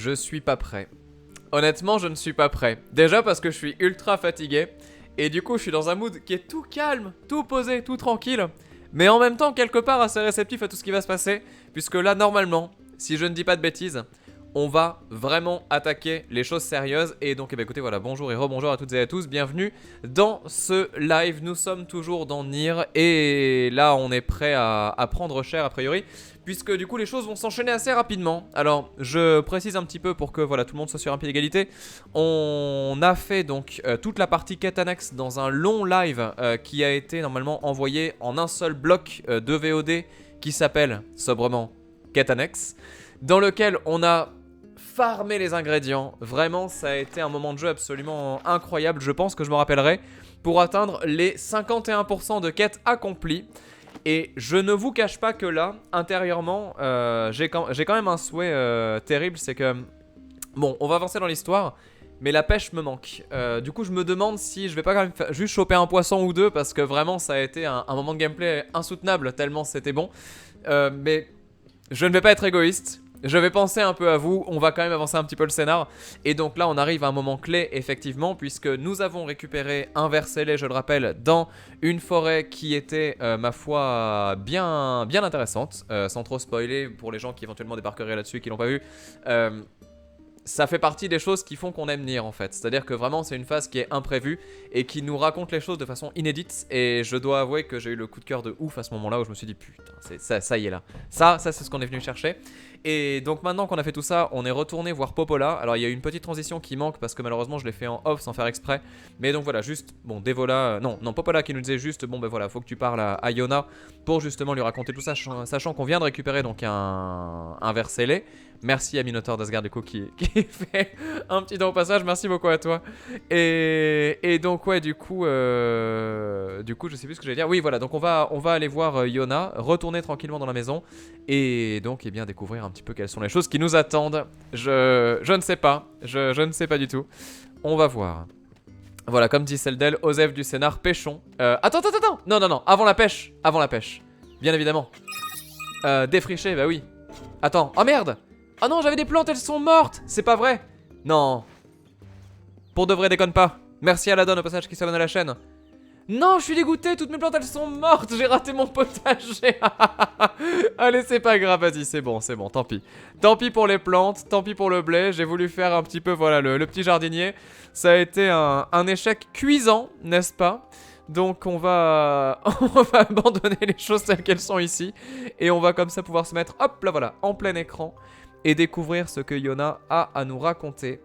Je suis pas prêt. Honnêtement, je ne suis pas prêt. Déjà parce que je suis ultra fatigué. Et du coup, je suis dans un mood qui est tout calme, tout posé, tout tranquille. Mais en même temps, quelque part assez réceptif à tout ce qui va se passer. Puisque là, normalement, si je ne dis pas de bêtises, on va vraiment attaquer les choses sérieuses. Et donc, écoutez, voilà, bonjour et rebonjour à toutes et à tous. Bienvenue dans ce live. Nous sommes toujours dans Nier. Et là, on est prêt à prendre cher, a priori. Puisque du coup les choses vont s'enchaîner assez rapidement. Alors je précise un petit peu pour que voilà, tout le monde soit sur un pied d'égalité. On a fait donc toute la partie quête annexe dans un long live qui a été normalement envoyé en un seul bloc de VOD qui s'appelle sobrement quête annexe, dans lequel on a farmé les ingrédients. Vraiment ça a été un moment de jeu absolument incroyable. Je pense que je me rappellerai pour atteindre les 51% de quêtes accomplies. Et je ne vous cache pas que là, intérieurement, j'ai quand même un souhait terrible, c'est que... Bon, on va avancer dans l'histoire, mais la pêche me manque. Du coup, je me demande si je vais pas quand même juste choper un poisson ou deux, parce que vraiment, ça a été un moment de gameplay insoutenable, tellement c'était bon. Mais je ne vais pas être égoïste. Je vais penser un peu à vous, on va quand même avancer un petit peu le scénar. Et donc là on arrive à un moment clé effectivement, puisque nous avons récupéré un ver scellé, je le rappelle, dans une forêt qui était ma foi bien intéressante, sans trop spoiler pour les gens qui éventuellement débarqueraient là-dessus et qui l'ont pas vu. Ça fait partie des choses qui font qu'on aime Nier en fait. C'est-à-dire que vraiment c'est une phase qui est imprévue et qui nous raconte les choses de façon inédite. Et je dois avouer que j'ai eu le coup de cœur de ouf à ce moment-là où je me suis dit putain, ça y est là. Ça c'est ce qu'on est venu chercher. Et donc maintenant qu'on a fait tout ça, on est retourné voir Popola. Alors il y a eu une petite transition qui manque parce que malheureusement je l'ai fait en off sans faire exprès. Mais donc voilà, juste, bon, Devola, non, Popola qui nous disait juste, bon ben voilà, faut que tu parles à Yona pour justement lui raconter tout ça, sachant qu'on vient de récupérer donc un ver scellé. Merci à Minotaur d'Asgard du coup qui fait un petit don au passage, merci beaucoup à toi. Et donc ouais du coup je sais plus ce que j'allais dire. Oui voilà, donc on va aller voir Yona, retourner tranquillement dans la maison et donc bien découvrir un petit peu quelles sont les choses qui nous attendent. Je ne sais pas, je ne sais pas du tout. On va voir. Voilà, comme dit Seldel, Osef du scénar, pêchons. Attends, non, avant la pêche, bien évidemment. Défricher, bah oui. Attends, oh merde. Oh non, j'avais des plantes, elles sont mortes. C'est pas vrai. Non. Pour de vrai, déconne pas. Merci à la donne au passage qui s'abonne à la chaîne. Non, je suis dégoûté, toutes mes plantes elles sont mortes, j'ai raté mon potager. Allez, c'est pas grave, vas-y, c'est bon, tant pis. Tant pis pour les plantes, tant pis pour le blé, j'ai voulu faire un petit peu, voilà, le petit jardinier. Ça a été un échec cuisant, n'est-ce pas? Donc on va abandonner les choses telles qu'elles sont ici. Et on va comme ça pouvoir se mettre, hop, là voilà, en plein écran. Et découvrir ce que Yona a à nous raconter.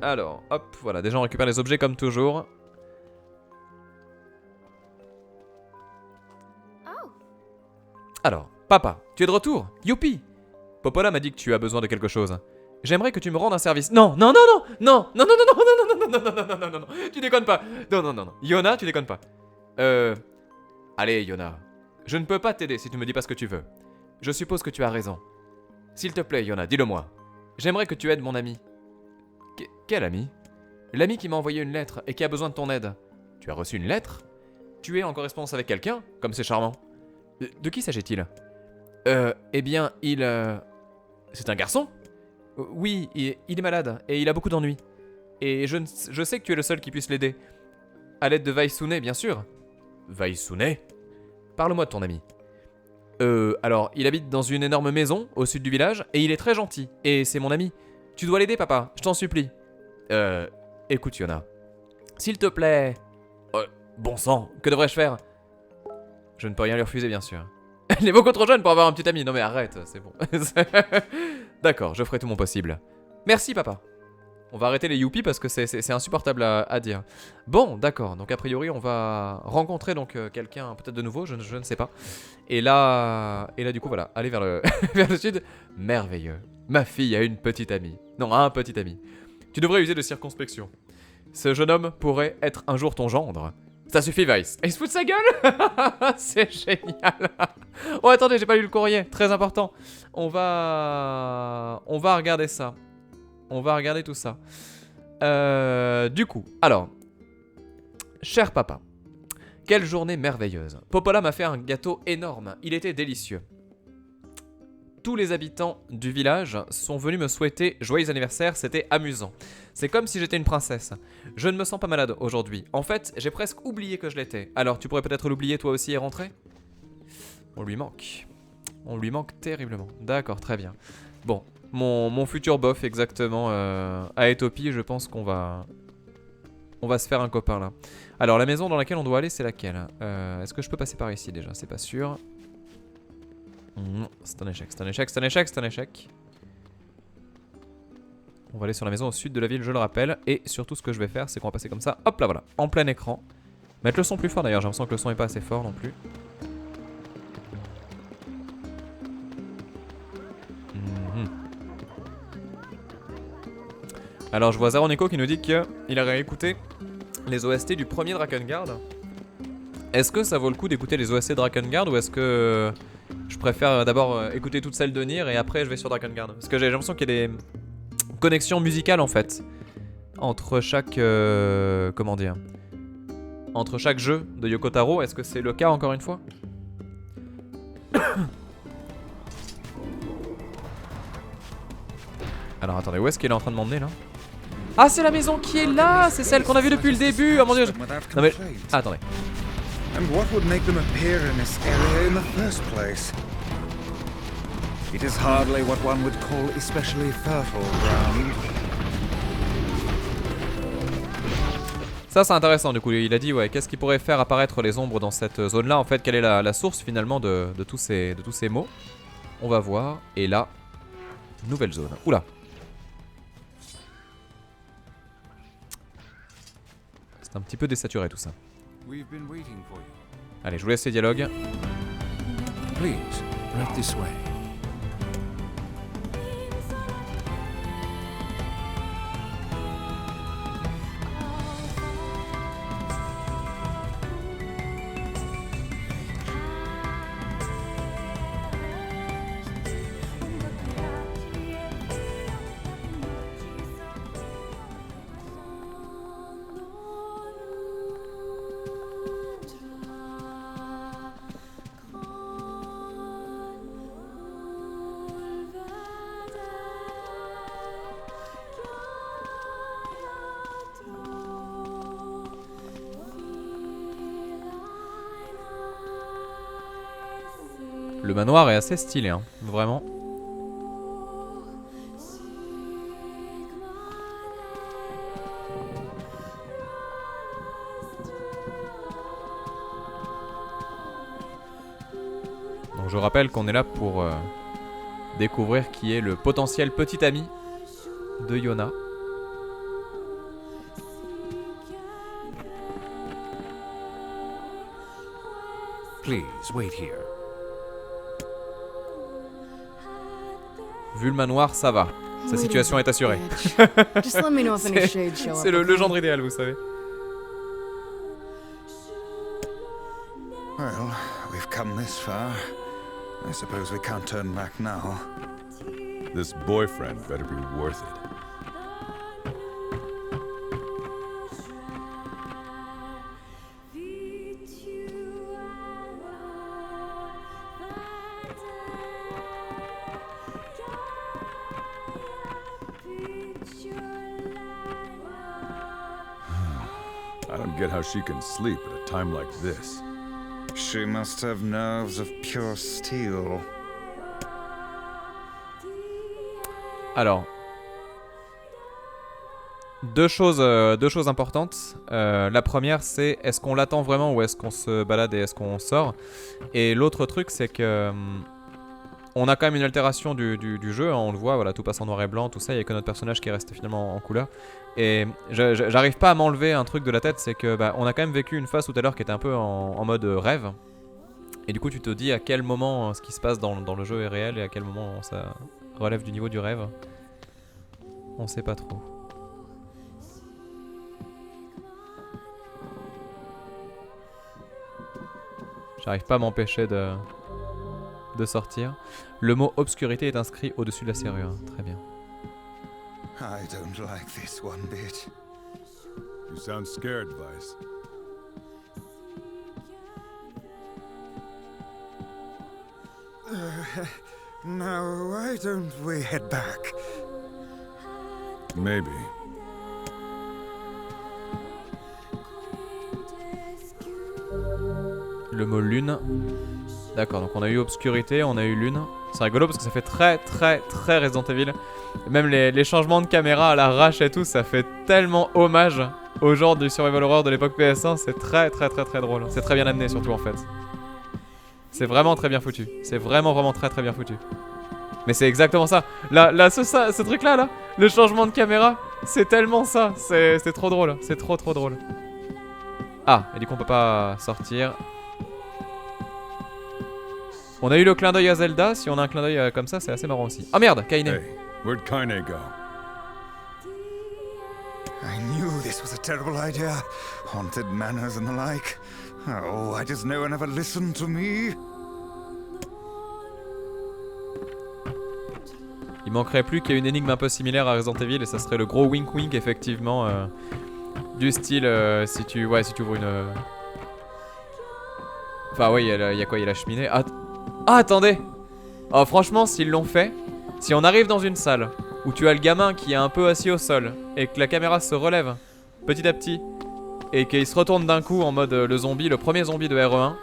Alors, hop, voilà, déjà on récupère les objets comme toujours. Alors, papa, tu es de retour? Youpi! Popola m'a dit que tu as besoin de quelque chose. J'aimerais que tu me rendes un service. Non, tu déconnes pas. Non. Yona, tu déconnes pas. Allez, Yona. Je ne peux pas t'aider si tu me dis pas ce que tu veux. Je suppose que tu as raison. S'il te plaît, Yona, dis-le-moi. J'aimerais que tu aides mon ami. Quel ami? L'ami qui m'a envoyé une lettre et qui a besoin de ton aide. Tu as reçu une lettre? Tu es en correspondance avec quelqu'un? Comme c'est charmant. De qui s'agit-il? Eh bien, c'est un garçon? Oui, il est malade et il a beaucoup d'ennuis. Et je sais que tu es le seul qui puisse l'aider. À l'aide de Vaisune, bien sûr. Vaisune? Parle-moi de ton ami. Alors, il habite dans une énorme maison au sud du village et il est très gentil. Et c'est mon ami. Tu dois l'aider, papa, je t'en supplie. Écoute, Yona. S'il te plaît. Bon sang, que devrais-je faire? Je ne peux rien lui refuser, bien sûr. Elle est beaucoup trop jeune pour avoir un petit ami. Non mais arrête, c'est bon. D'accord, je ferai tout mon possible. Merci, papa. On va arrêter les youpies parce que c'est insupportable à dire. Bon, d'accord. Donc a priori, on va rencontrer donc quelqu'un peut-être de nouveau, je ne sais pas. Et là, du coup, voilà, aller vers le, vers le sud. Merveilleux. Ma fille a une petite amie. Non, un petit ami. Tu devrais user de circonspection. Ce jeune homme pourrait être un jour ton gendre. Ça suffit, Vice. Et il se fout de sa gueule. C'est génial. Oh, attendez, j'ai pas lu le courrier. Très important. On va regarder ça. On va regarder tout ça. Du coup, alors. Cher papa. Quelle journée merveilleuse. Popola m'a fait un gâteau énorme. Il était délicieux. tous les habitants du village sont venus me souhaiter joyeux anniversaire, c'était amusant. C'est comme si j'étais une princesse. Je ne me sens pas malade aujourd'hui. En fait, j'ai presque oublié que je l'étais. Alors, tu pourrais peut-être l'oublier toi aussi et rentrer? On lui manque. On lui manque terriblement. D'accord, très bien. Bon, mon futur bof exactement à Etopie, je pense qu'on va... On va se faire un copain là. Alors la maison dans laquelle on doit aller, c'est laquelle? Est-ce que je peux passer par ici déjà? C'est pas sûr. C'est un échec, c'est un échec, c'est un échec, c'est un échec. On va aller sur la maison au sud de la ville, je le rappelle. Et surtout ce que je vais faire, c'est qu'on va passer comme ça. Hop là, voilà, en plein écran. Mettre le son plus fort d'ailleurs, j'ai l'impression que le son est pas assez fort non plus. Alors je vois Zaronico qui nous dit qu'il a réécouté les OST du premier Drakengard. Est-ce que ça vaut le coup d'écouter les OST de Drakengard ou est-ce que je préfère d'abord écouter toutes celles de Nier et après je vais sur Drakengard? Parce que j'ai l'impression qu'il y a des connexions musicales en fait entre chaque comment dire, entre chaque jeu de Yoko Taro. Est-ce que c'est le cas encore une fois? Alors attendez, où est-ce qu'il est en train de m'emmener là? Ah, c'est la maison qui est là, c'est celle qu'on a vue depuis le début. Oh mon dieu. Non mais attendez. And what would make them appear in this area in the first place? It is hardly what one would call especially fertile ground. Ça c'est intéressant du coup, il a dit ouais, qu'est-ce qui pourrait faire apparaître les ombres dans cette zone là en fait, quelle est la source finalement de tous ces mots. On va voir, et là, nouvelle zone, oula. C'est un petit peu désaturé tout ça. Allez, je vous laisse les dialogues. Please, right this way. Le manoir est assez stylé, hein, vraiment. Donc je rappelle qu'on est là pour découvrir qui est le potentiel petit ami de Yona. Please, wait here. Vu le manoir, ça va. Sa situation est assurée. C'est le gendre idéal, vous savez. Well, we've come this far. I suppose we can't turn back now. This boyfriend better be worth it. I don't get how she can sleep at a time like this. She must have nerves of pure steel. Alors, deux choses importantes. La première, c'est est-ce qu'on l'attend vraiment ou est-ce qu'on se balade et est-ce qu'on sort? Et l'autre truc, c'est que on a quand même une altération du jeu, hein, on le voit, voilà, tout passe en noir et blanc, tout ça, il n'y a que notre personnage qui reste finalement en couleur. Et j'arrive pas à m'enlever un truc de la tête, c'est que bah, on a quand même vécu une phase tout à l'heure qui était un peu en mode rêve. Et du coup tu te dis à quel moment ce qui se passe dans le jeu est réel et à quel moment ça relève du niveau du rêve. On sait pas trop. J'arrive pas à m'empêcher de sortir. Le mot obscurité est inscrit au-dessus de la serrure. Très bien. I don't like this one bit. You sound scared, Vice. Now, why don't we head back? Maybe. Le mot lune. D'accord, donc on a eu obscurité, on a eu lune. C'est rigolo parce que ça fait très Resident Evil. Et même les changements de caméra à l'arrache et tout, ça fait tellement hommage au genre du survival horror de l'époque PS1. C'est très drôle. C'est très bien amené surtout en fait. C'est vraiment très bien foutu. C'est vraiment très bien foutu. Mais c'est exactement ça. Là ce truc là, le changement de caméra, c'est tellement ça. C'est trop drôle. C'est trop drôle. Ah, et du coup on peut pas sortir. On a eu le clin d'œil à Zelda. Si on a un clin d'œil comme ça, c'est assez marrant aussi. Ah merde, Kaine. Hey, where'd Kaine go? I knew this was a terrible idea. Haunted manors and the like. Oh, why does no one ever listen to me? Il manquerait plus qu'il y ait une énigme un peu similaire à Resident Evil et ça serait le gros wink wink effectivement du style si tu ouvres une... Enfin ouais, il y a quoi? Il y a la cheminée. Ah attendez. Oh franchement s'ils l'ont fait, si on arrive dans une salle où tu as le gamin qui est un peu assis au sol et que la caméra se relève petit à petit et qu'il se retourne d'un coup en mode le zombie, le premier zombie de RE1,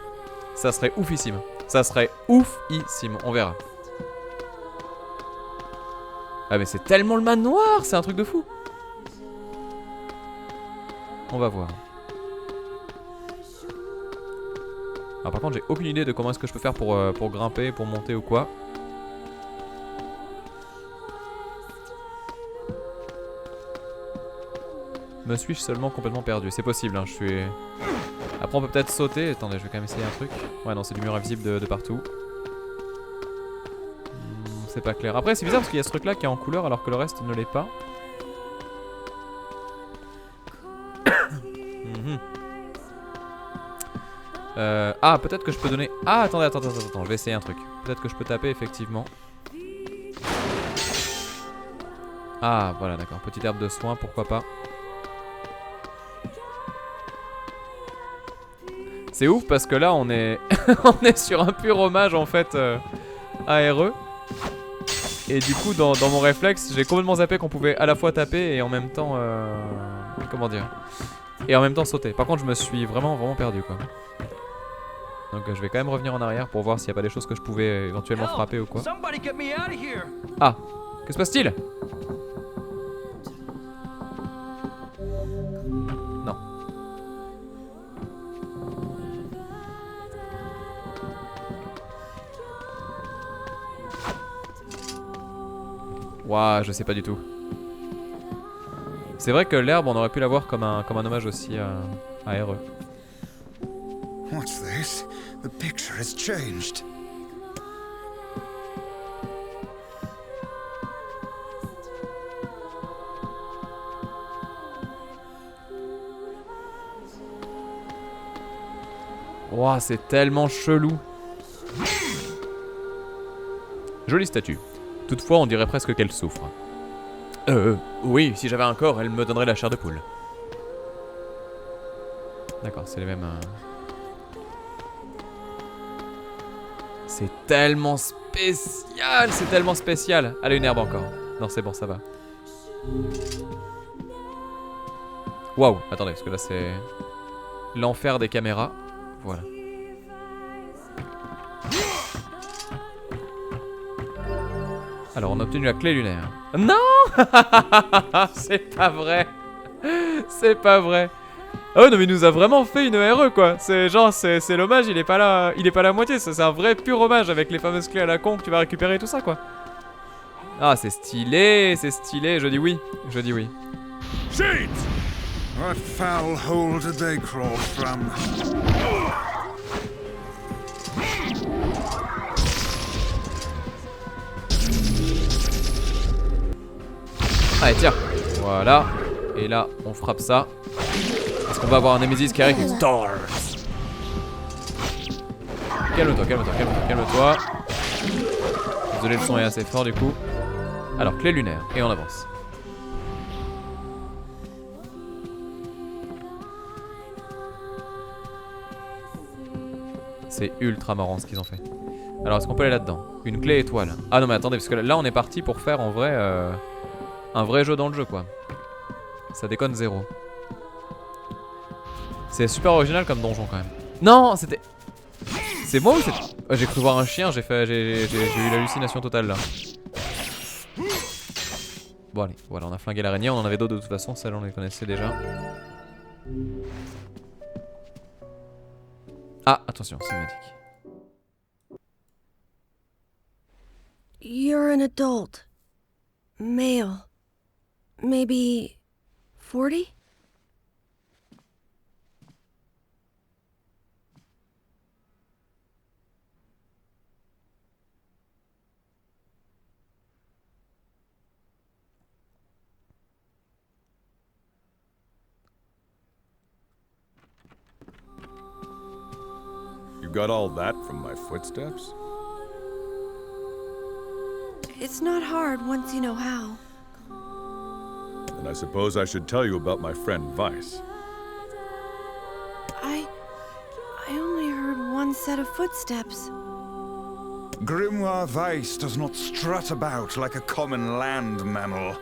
ça serait oufissime. Ça serait oufissime, on verra. Ah mais c'est tellement le manoir, c'est un truc de fou. On va voir. Alors par contre j'ai aucune idée de comment est-ce que je peux faire pour grimper, pour monter ou quoi. Me suis-je seulement complètement perdu? C'est possible, hein, je suis... Après on peut peut-être sauter. Attendez, je vais quand même essayer un truc. Ouais non, c'est du mur invisible de partout. C'est pas clair. Après c'est bizarre parce qu'il y a ce truc là qui est en couleur alors que le reste ne l'est pas. Ah peut-être que je peux donner... Ah attendez, attends, je vais essayer un truc. Peut-être que je peux taper effectivement. Ah voilà d'accord, petite herbe de soin, pourquoi pas. C'est ouf parce que là on est on est sur un pur hommage en fait à RE. Et du coup dans mon réflexe j'ai complètement zappé qu'on pouvait à la fois taper et en même temps comment dire, et en même temps sauter. Par contre je me suis vraiment perdu quoi. Donc je vais quand même revenir en arrière pour voir s'il n'y a pas des choses que je pouvais éventuellement frapper ou quoi. Ah, que se passe-t-il? Non. Ouah, je sais pas du tout. C'est vrai que l'herbe on aurait pu la voir comme un hommage aussi à RE. What's this? The picture has changed. Ouah, c'est tellement chelou. Jolie statue. Toutefois, on dirait presque qu'elle souffre. Oui, si j'avais un corps, elle me donnerait la chair de poule. D'accord, c'est les mêmes... C'est tellement spécial, c'est tellement spécial. Allez, une herbe encore. Non, c'est bon, ça va. Waouh, attendez, parce que là, c'est... l'enfer des caméras. Voilà. Alors, on a obtenu la clé lunaire. Non. C'est pas vrai. C'est pas vrai. Ah ouais, non mais il nous a vraiment fait une RE quoi. C'est genre, c'est l'hommage, il est pas là à moitié. C'est un vrai pur hommage avec les fameuses clés à la con que tu vas récupérer et tout ça quoi. Ah c'est stylé, je dis oui, Shades! What foul hole did they crawl from? Allez tiens, voilà. Et là, on frappe ça. Parce qu'on va avoir un Nemesis qui arrive. Stars. Calme-toi. Désolé, le son est assez fort du coup. Alors, clé lunaire. Et on avance. C'est ultra marrant ce qu'ils ont fait. Alors est-ce qu'on peut aller là-dedans? Une clé étoile. Ah non mais attendez, parce que là on est parti pour faire en vrai un vrai jeu dans le jeu quoi. Ça déconne zéro. C'est super original comme donjon quand même. Non, c'était... C'est moi ou c'est... Oh, j'ai cru voir un chien, j'ai eu l'hallucination totale là. Bon allez, voilà, on a flingué l'araignée, on en avait d'autres de toute façon, celles on les connaissait déjà. Ah, attention, cinématique. You're an adult. Male. Maybe 40? You got all that from my footsteps? It's not hard once you know how. Then I suppose I should tell you about my friend Vice. I only heard one set of footsteps. Grimoire Weiss does not strut about like a common land mammal.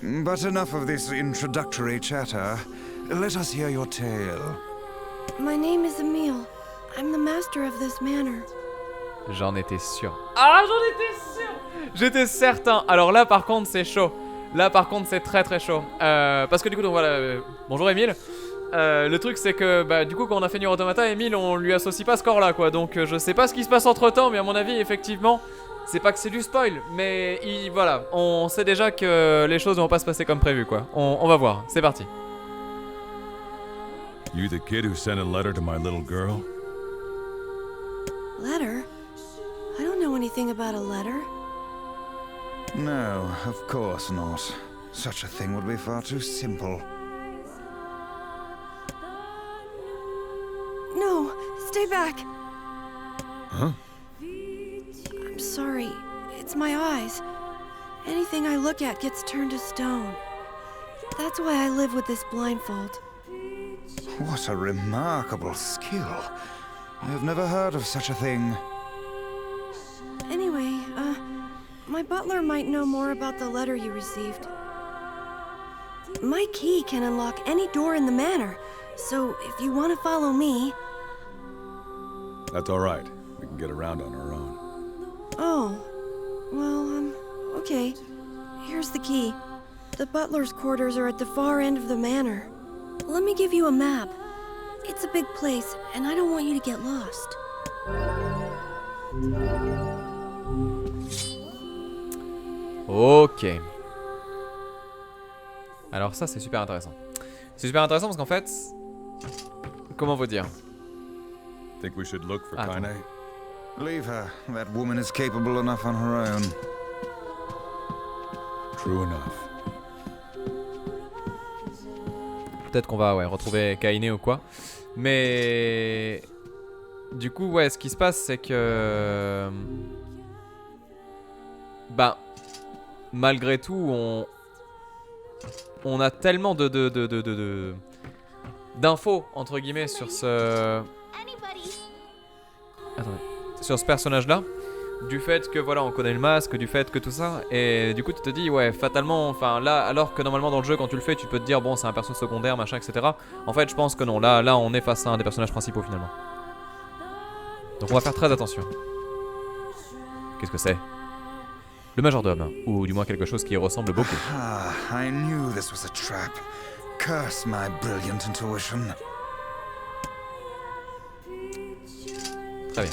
But enough of this introductory chatter. Let us hear your tale. My name is Emile. I'm the master of this manor. J'en étais sûr. Ah, j'en étais sûr. J'étais certain. Alors là par contre c'est chaud. Là par contre c'est très très chaud. Parce que du coup donc voilà. Bonjour Emile. Le truc c'est que bah du coup quand on a fait Nier Automata, Emile on lui associe pas ce corps là quoi. Donc je sais pas ce qui se passe entre temps, mais à mon avis effectivement c'est pas que c'est du spoil, mais voilà, on sait déjà que les choses ne vont pas se passer comme prévu quoi. On va voir, c'est parti. You the kid who sent a letter to my little girl? Letter? I don't know anything about a letter. No, of course not. Such a thing would be far too simple. No, stay back. Huh? I'm sorry. It's my eyes. Anything I look at gets turned to stone. That's why I live with this blindfold. What a remarkable skill. I have never heard of such a thing. Anyway, my butler might know more about the letter you received. My key can unlock any door in the manor, so if you want to follow me... That's all right. We can get around on our own. Oh, well, okay. Here's the key. The butler's quarters are at the far end of the manor. Let me give you a map. It's a big place, and I don't want you to get lost. Ok. Alors ça c'est super intéressant. C'est super intéressant parce qu'en fait... Comment vous dire? Think we should look for Attends. Kaine? Leave her. That woman is capable enough on her own. True enough. Peut-être qu'on va retrouver Kaine ou quoi. Mais... Du coup, ouais, ce qui se passe, c'est que... Bah... Malgré tout, on a tellement d'infos, entre guillemets, sur ce... Attendez. Sur ce personnage-là. Du fait que, voilà, on connaît le masque, du fait que tout ça. Et du coup, tu te dis, ouais, fatalement, enfin, là, alors que normalement dans le jeu, quand tu le fais, tu peux te dire, bon, c'est un perso secondaire, machin, etc. En fait, je pense que non. Là, on est face à un des personnages principaux, finalement. Donc on va faire très attention. Qu'est-ce que c'est? Le majordome, ou du moins quelque chose qui y ressemble beaucoup. Ah, I knew this was a trap. Curse my brilliant intuition. Très bien.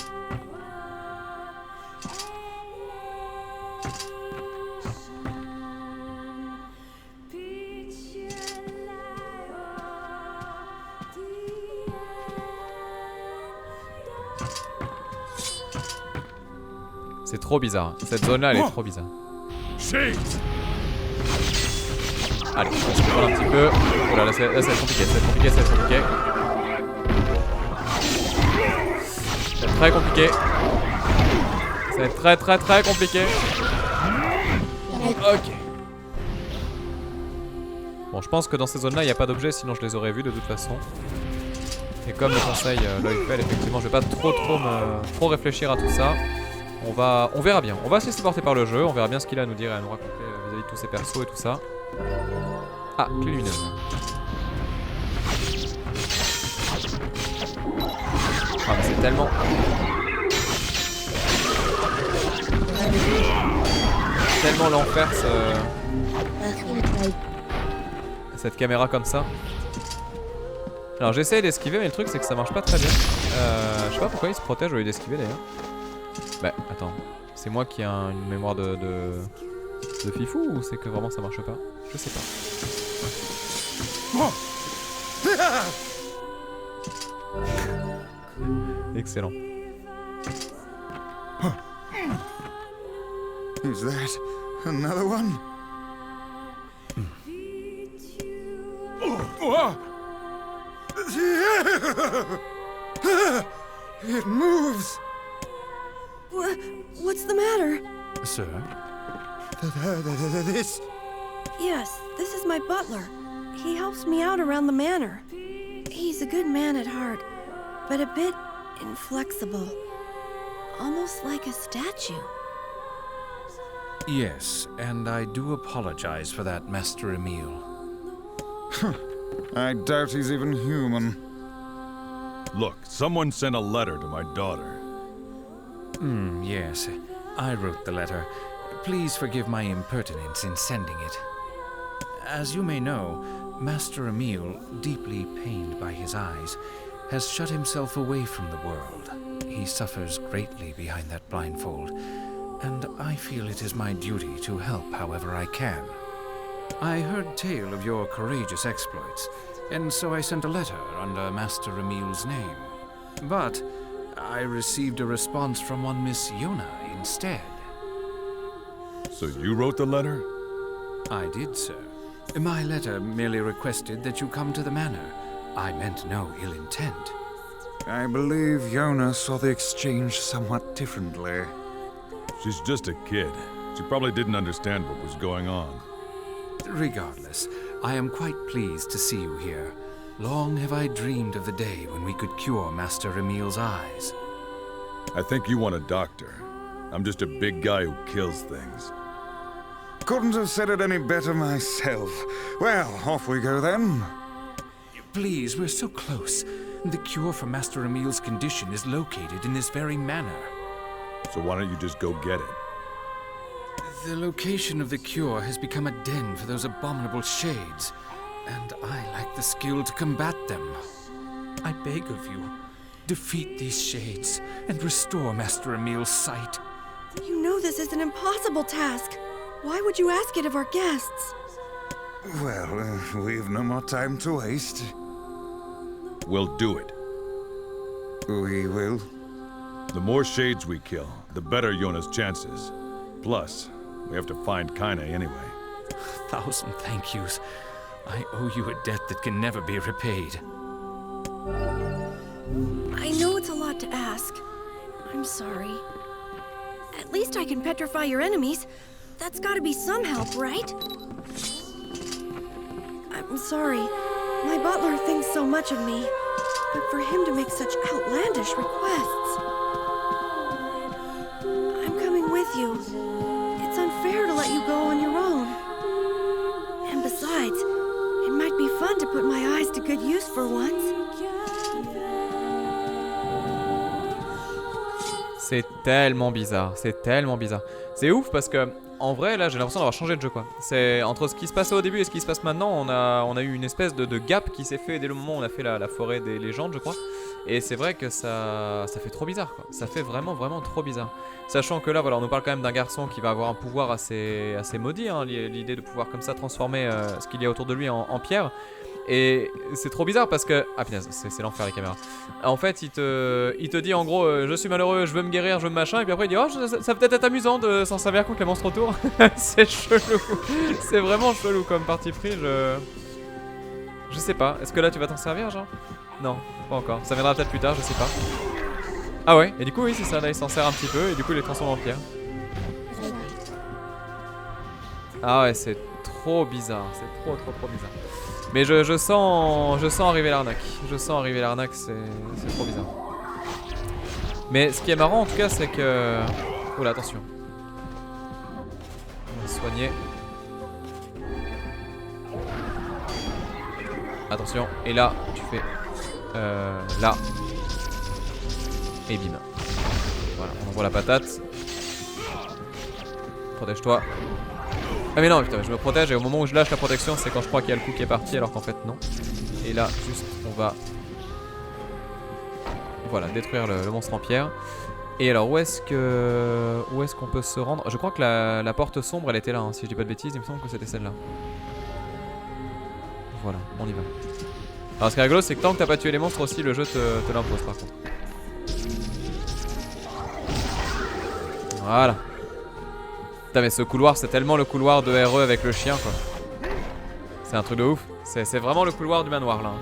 C'est trop bizarre. Cette zone-là, elle est trop bizarre. Allez, on se contrôle un petit peu. Oh là, là, ça va être compliqué, ça va être compliqué, ça va être compliqué. Ça va être très compliqué. Ça va être très très très compliqué. Ok. Bon, je pense que dans ces zones-là, il n'y a pas d'objets, sinon je les aurais vus de toute façon. Et comme le conseil Loïc fait, effectivement, je vais pas trop réfléchir à tout ça. On verra bien. On va se laisser porter par le jeu, on verra bien ce qu'il a à nous dire et à nous raconter vis-à-vis de tous ces persos et tout ça. Ah, clé lumineuse. Ah mais c'est tellement... tellement l'enfer cette caméra comme ça. Alors j'essaye d'esquiver mais le truc c'est que ça marche pas très bien. Je sais pas pourquoi il se protège au lieu d'esquiver d'ailleurs. Bah attends, c'est moi qui ai une mémoire de fifou ou c'est que vraiment ça marche pas? Je sais pas. Excellent. Is that another one? It moves! What's the matter? Sir? This? Yes, this is my butler. He helps me out around the manor. He's a good man at heart, but a bit inflexible. Almost like a statue. Yes, and I do apologize for that, Master Emil. I doubt he's even human. Look, someone sent a letter to my daughter. Yes, I wrote the letter. Please forgive my impertinence in sending it. As you may know, Master Emil, deeply pained by his eyes, has shut himself away from the world. He suffers greatly behind that blindfold, and I feel it is my duty to help however I can. I heard tale of your courageous exploits, and so I sent a letter under Master Emil's name. But I received a response from one Miss Yona instead. So you wrote the letter? I did, sir. My letter merely requested that you come to the manor. I meant no ill intent. I believe Yona saw the exchange somewhat differently. She's just a kid. She probably didn't understand what was going on. Regardless, I am quite pleased to see you here. Long have I dreamed of the day when we could cure Master Emil's eyes. I think you want a doctor. I'm just a big guy who kills things. Couldn't have said it any better myself. Well, off we go then. Please, we're so close. The cure for Master Emil's condition is located in this very manor. So why don't you just go get it? The location of the cure has become a den for those abominable shades, and I lack the skill to combat them. I beg of you, defeat these shades and restore Master Emil's sight. You know this is an impossible task. Why would you ask it of our guests? Well, we've no more time to waste. We'll do it. We will. The more shades we kill, the better Yona's chances. Plus, we have to find Kaine anyway. 1,000 thank yous. I owe you a debt that can never be repaid. I know it's a lot to ask. I'm sorry. At least I can petrify your enemies. That's gotta be some help, right? I'm sorry. My butler thinks so much of me. But for him to make such outlandish requests... I'm coming with you. It's unfair to let you go on your own. And besides, it might be fun to put my eyes to good use for once. C'est tellement bizarre, c'est tellement bizarre. C'est ouf parce que, en vrai, là, j'ai l'impression d'avoir changé de jeu, quoi. C'est entre ce qui se passait au début et ce qui se passe maintenant, on a eu une espèce de gap qui s'est fait dès le moment où on a fait la forêt des légendes, je crois. Et c'est vrai que ça fait trop bizarre, quoi. Ça fait vraiment, vraiment trop bizarre. Sachant que là, voilà, on nous parle quand même d'un garçon qui va avoir un pouvoir assez maudit, hein, l'idée de pouvoir comme ça transformer ce qu'il y a autour de lui en pierre. Et c'est trop bizarre parce que... Ah putain, c'est l'enfer les caméras. En fait, il te dit en gros, je suis malheureux, je veux me guérir, je veux me machin. Et puis après il dit, oh, ça peut-être être amusant de s'en servir contre les monstres autour. C'est chelou. C'est vraiment chelou comme parti pris, je sais pas. Est-ce que là tu vas t'en servir, genre? Non, pas encore. Ça viendra peut-être plus tard, je sais pas. Ah ouais, et du coup oui c'est ça, là il s'en sert un petit peu et du coup il les transforme en pierre. Ah ouais, c'est trop bizarre, c'est trop bizarre. Mais je sens arriver l'arnaque. Je sens arriver l'arnaque, c'est trop bizarre. Mais ce qui est marrant en tout cas, c'est que... Oula, attention. On va se soigner. Attention. Et là, tu fais... là. Et bim. Voilà, on envoie la patate. Protège-toi. Ah mais non, putain, je me protège et au moment où je lâche la protection, c'est quand je crois qu'il y a le coup qui est parti alors qu'en fait non. Et là, juste, on va... Voilà, détruire le monstre en pierre. Et alors, où est-ce qu'on peut se rendre? Je crois que la porte sombre, elle était là, hein, si je dis pas de bêtises, il me semble que c'était celle-là. Voilà, on y va. Alors ce qui est rigolo, c'est que tant que t'as pas tué les monstres aussi, le jeu te l'impose par contre. Voilà. Putain mais ce couloir, c'est tellement le couloir de RE avec le chien quoi. C'est un truc de ouf. C'est vraiment le couloir du manoir là.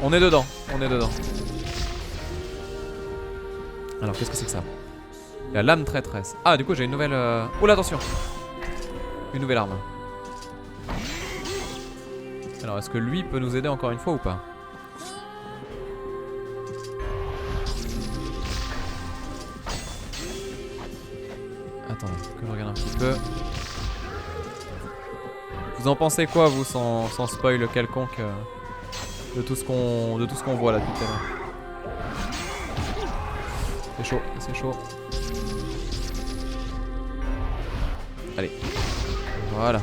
On est dedans, on est dedans. Alors qu'est-ce que c'est que ça? La lame traîtresse. Ah du coup j'ai une nouvelle... Oh là attention. Une nouvelle arme. Alors est-ce que lui peut nous aider encore une fois ou pas? Attendez, que je regarde un petit peu. Vous en pensez quoi vous sans spoil quelconque de tout ce qu'on voit là depuis tout à l'heure? C'est chaud, c'est chaud. Allez. Voilà.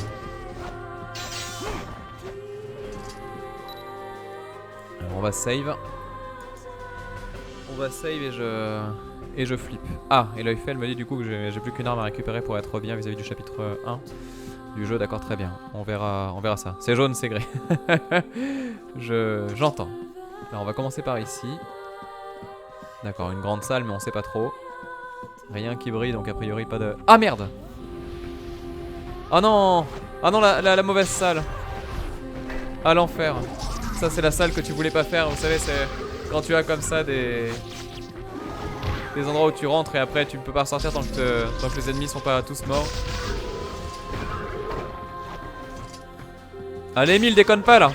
Alors on va save. On va save et je flippe. Ah, et l'Eufel me dit du coup que j'ai plus qu'une arme à récupérer pour être bien vis-à-vis du chapitre 1 du jeu, d'accord, très bien. On verra ça. C'est jaune, c'est gris. J'entends. Alors on va commencer par ici. D'accord, une grande salle mais on sait pas trop. Rien qui brille donc a priori pas de... Ah merde! Ah non! Ah non, la mauvaise salle. Ah l'enfer. Ça c'est la salle que tu voulais pas faire, vous savez, c'est quand tu as comme ça des endroits où tu rentres et après tu ne peux pas ressortir tant que les ennemis sont pas tous morts. Allez Emile, déconne pas là.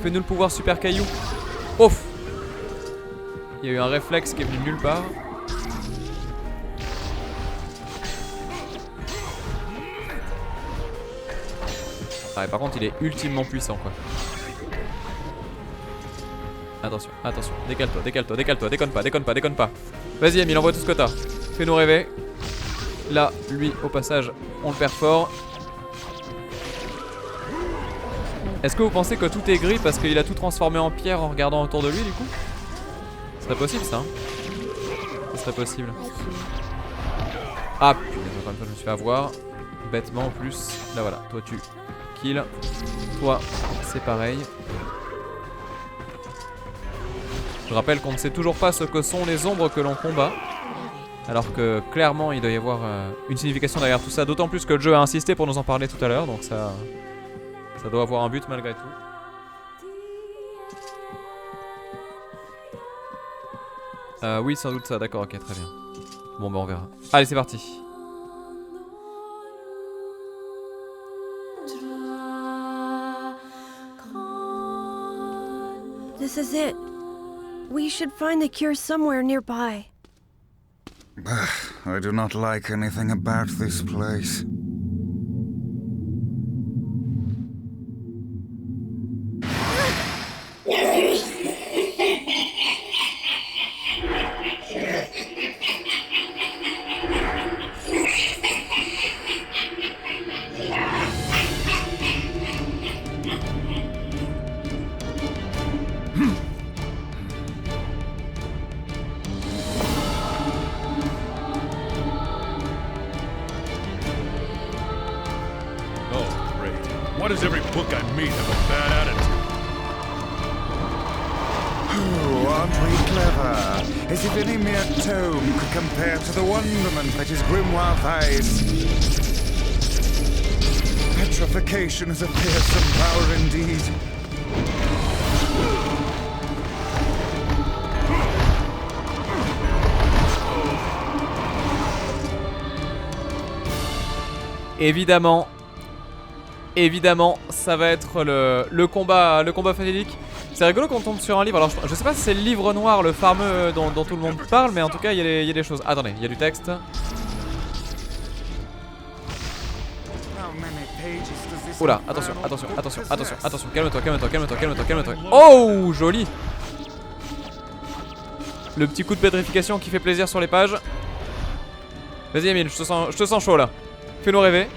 Fais-nous le pouvoir super caillou. Ouf. Il y a eu un réflexe qui est venu nulle part. Ah, et par contre il est ultimement puissant quoi. Attention, attention, décale-toi, décale-toi, décale-toi, déconne pas. Vas-y Emile, envoie tout ce que t'as. Fais-nous rêver. Là, lui, au passage, on le perd fort. Est-ce que vous pensez que tout est gris parce qu'il a tout transformé en pierre en regardant autour de lui du coup? Ce serait possible ça, hein? Ce serait possible. Ah putain, encore une fois je me suis fait avoir. Bêtement en plus. Là voilà, toi tu kill. Toi, c'est pareil. Je rappelle qu'on ne sait toujours pas ce que sont les ombres que l'on combat. Alors que clairement il doit y avoir une signification derrière tout ça. D'autant plus que le jeu a insisté pour nous en parler tout à l'heure. Donc ça doit avoir un but malgré tout. Oui sans doute ça, d'accord, ok, très bien. Bon bah on verra. Allez c'est parti. This is it. We should find the cure somewhere nearby. I do not like anything about this place. Why does every book I meet have a bad attitude? Oh, aren't we clever? As if any mere tome could compare to the wonderment that is Grimoire Thighs. Petrification is a fearsome power indeed. Évidemment, évidemment, ça va être le combat fatidique. C'est rigolo qu'on tombe sur un livre. Alors, je sais pas si c'est le livre noir, le fameux dont tout le monde parle, mais en tout cas, il y a des choses. Attendez, il y a du texte. Oula, attention, calme-toi. Oh, joli. Le petit coup de pétrification qui fait plaisir sur les pages. Vas-y Emile, je te sens chaud là. Fais-nous rêver.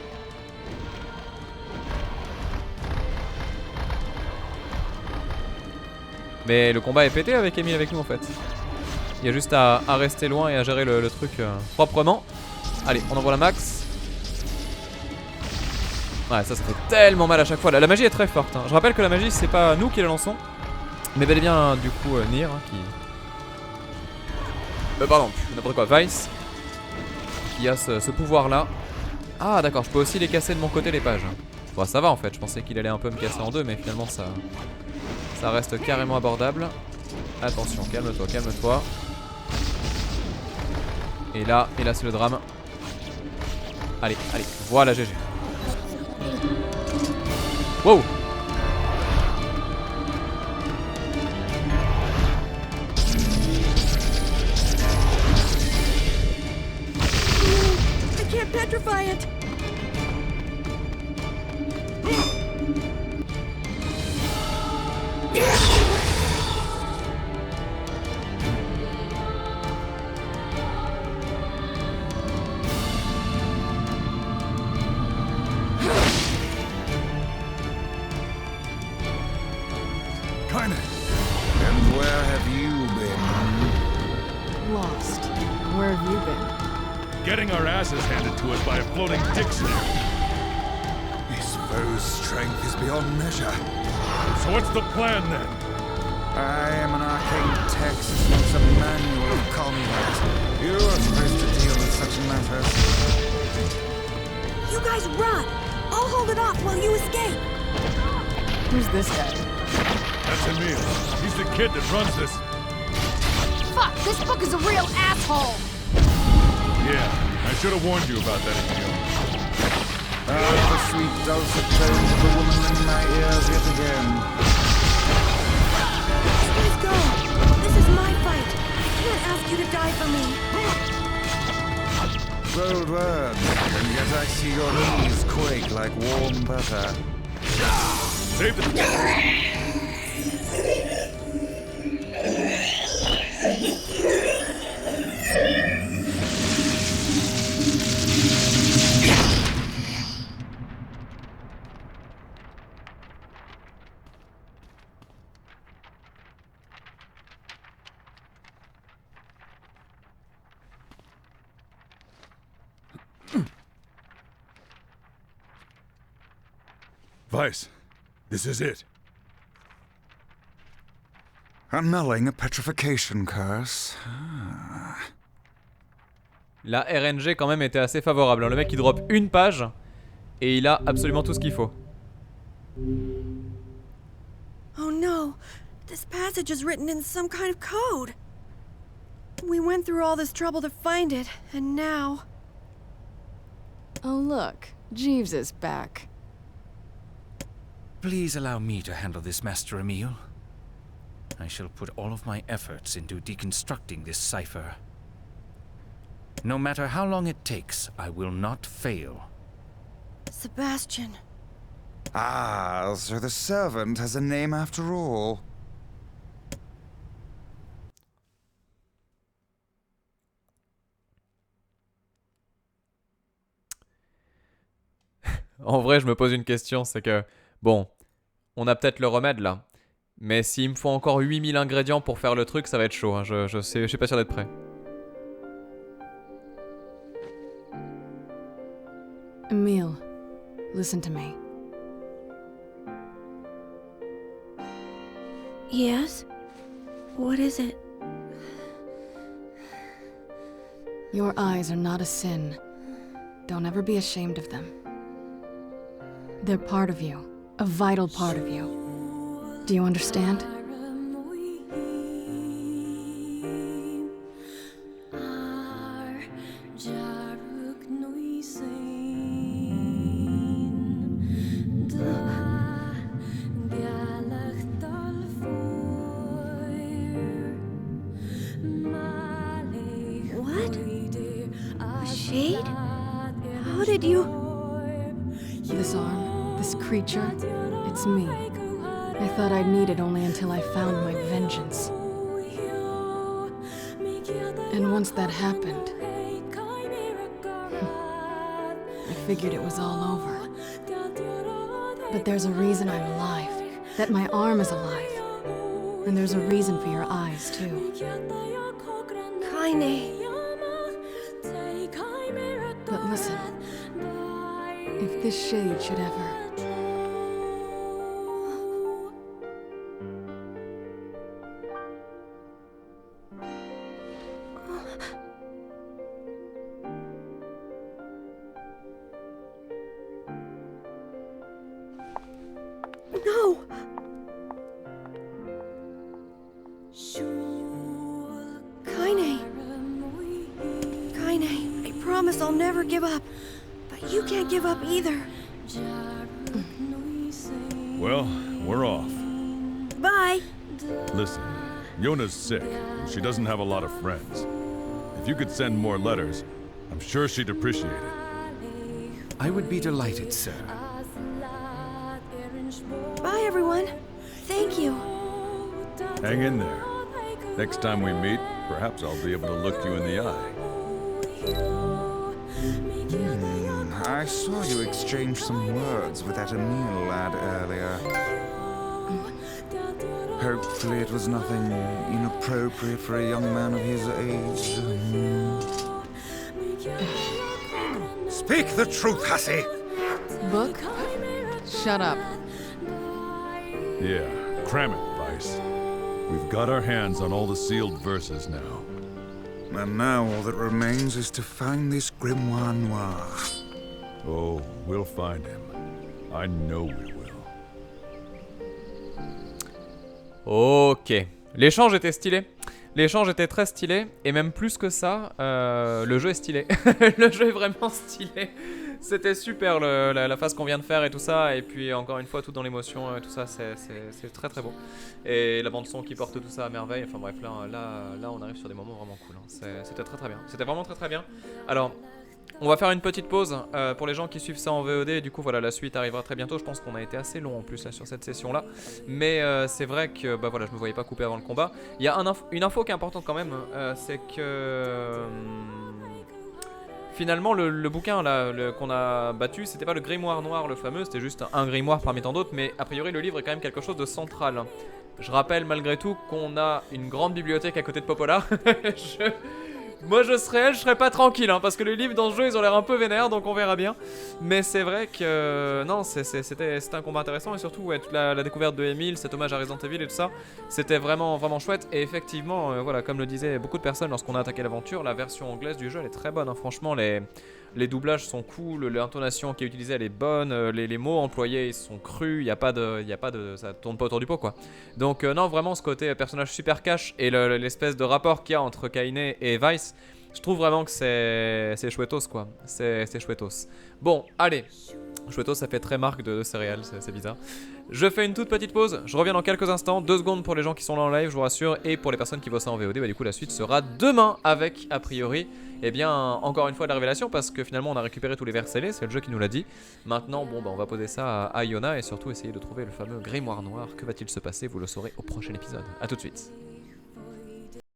Mais le combat est pété avec Emile avec nous en fait. Il y a juste à rester loin et à gérer le truc proprement. Allez, on envoie la max. Ouais, ça fait tellement mal à chaque fois. La magie est très forte. Hein. Je rappelle que la magie, c'est pas nous qui la lançons, mais bel et bien, du coup, Nier qui. Pardon, n'importe quoi, Vice. Qui a ce pouvoir là. Ah, d'accord, je peux aussi les casser de mon côté, les pages. Bon, ça va en fait. Je pensais qu'il allait un peu me casser en deux, mais finalement, ça reste carrément abordable. Attention, calme-toi. Et là, c'est le drame. Allez, voilà, GG. Wow! I can't petrify it. Kind And where have you been? Lost. Where have you been? Getting our asses handed to us by a floating dick snare. This foe's strength is beyond measure. So what's the plan then? I am an arcane text, not a manual of combat. You are supposed to deal with such matters. You guys run. I'll hold it off while you escape. Who's this guy? That's Emil. He's the kid that runs this. Fuck! This book is a real asshole! Yeah, I should have warned you about that, Emil. The sweet dulcet tones of the woman in my ears yet again. Please go. This is my fight. I can't ask you to die for me. Bold words, and yet I see your knees quake like warm butter. Save the... Vice, this is it. Annulling a petrification curse. La RNG quand même était assez favorable. Le mec il drop une page et il a absolument tout ce qu'il faut. Oh no. This passage is written in some kind of code. We went through all this trouble to find it, and now... Oh look, Jeeves is back. Please allow me to handle this, Master Emil. I shall put all of my efforts into deconstructing this cipher. No matter how long it takes, I will not fail. Sebastian. Ah, so the servant has a name after all. En vrai, je me pose une question, c'est que... Bon, on a peut-être le remède là. Mais s'il me faut encore 8000 ingrédients pour faire le truc, ça va être chaud. Hein. Je suis pas sûr d'être prêt. Emil, listen to me. Yes? What is it? Your eyes are not a sin. Don't ever be ashamed of them. They're part of you, a vital part of you. Do you understand? Shade? How did you... This arm, this creature, it's me. I thought I'd need it only until I found my vengeance. And once that happened, I figured it was all over. But there's a reason I'm alive, that my arm is alive. And there's a reason for your eyes, too. Kaine. But listen, if this shade should ever... No! Kaine. Kaine, I promise I'll never give up. But you can't give up either. Well, we're off. Bye! Listen, Yona's sick, and she doesn't have a lot of friends. If you could send more letters, I'm sure she'd appreciate it. I would be delighted, sir. Bye, everyone. Thank you. Hang in there. Next time we meet, perhaps I'll be able to look you in the eye. I saw you exchange some words with that Emil lad earlier. Hopefully it was nothing inappropriate for a young man of his age. Speak the truth, Hussy! Book? Shut up. Yeah, cram it, Vice. We've got our hands on all the sealed verses now. And now all that remains is to find this Grimoire Noir. Oh, we'll find him. I know we will. Ok. L'échange était stylé. L'échange était très stylé. Et même plus que ça, le jeu est stylé. Le jeu est vraiment stylé. C'était super la phase qu'on vient de faire et tout ça. Et puis encore une fois, tout dans l'émotion et tout ça, c'est très très beau. Et la bande son qui porte tout ça à merveille. Enfin bref, là on arrive sur des moments vraiment cool. Hein. C'était très très bien. C'était vraiment très très bien. Alors... on va faire une petite pause pour les gens qui suivent ça en VOD. Et du coup, voilà, la suite arrivera très bientôt. Je pense qu'on a été assez long en plus là, sur cette session-là. Mais c'est vrai que bah, voilà, je me voyais pas couper avant le combat. Il y a une info qui est importante quand même. C'est que finalement, le bouquin là qu'on a battu, c'était pas le grimoire noir, le fameux. C'était juste un grimoire parmi tant d'autres. Mais a priori, le livre est quand même quelque chose de central. Je rappelle malgré tout qu'on a une grande bibliothèque à côté de Popola. Moi je serais elle, je serais pas tranquille hein, parce que les livres dans ce jeu ils ont l'air un peu vénères donc on verra bien. Mais c'est vrai que non c'était un combat intéressant et surtout ouais, toute la découverte de Emil, cet hommage à Resident Evil et tout ça, c'était vraiment vraiment chouette. Et effectivement voilà, comme le disaient beaucoup de personnes lorsqu'on a attaqué l'aventure, la version anglaise du jeu elle est très bonne hein. Franchement les doublages sont cool, l'intonation qui est utilisée elle est bonne, les mots employés ils sont crus, ça tourne pas autour du pot quoi. Donc non vraiment ce côté personnage super cash et l'espèce de rapport qu'il y a entre Kaine et Vice, je trouve vraiment que c'est chouettos quoi, c'est chouettos. Bon allez, chouettos ça fait très marque de céréales, c'est bizarre. Je fais une toute petite pause, je reviens dans quelques instants, 2 secondes pour les gens qui sont là en live je vous rassure, et pour les personnes qui voient ça en VOD, bah du coup la suite sera demain avec a priori eh bien encore une fois de la révélation parce que finalement on a récupéré tous les vers scellés, c'est le jeu qui nous l'a dit. Maintenant bon bah on va poser ça à Yona et surtout essayer de trouver le fameux grimoire noir. Que va-t-il se passer? Vous le saurez au prochain épisode. A tout de suite.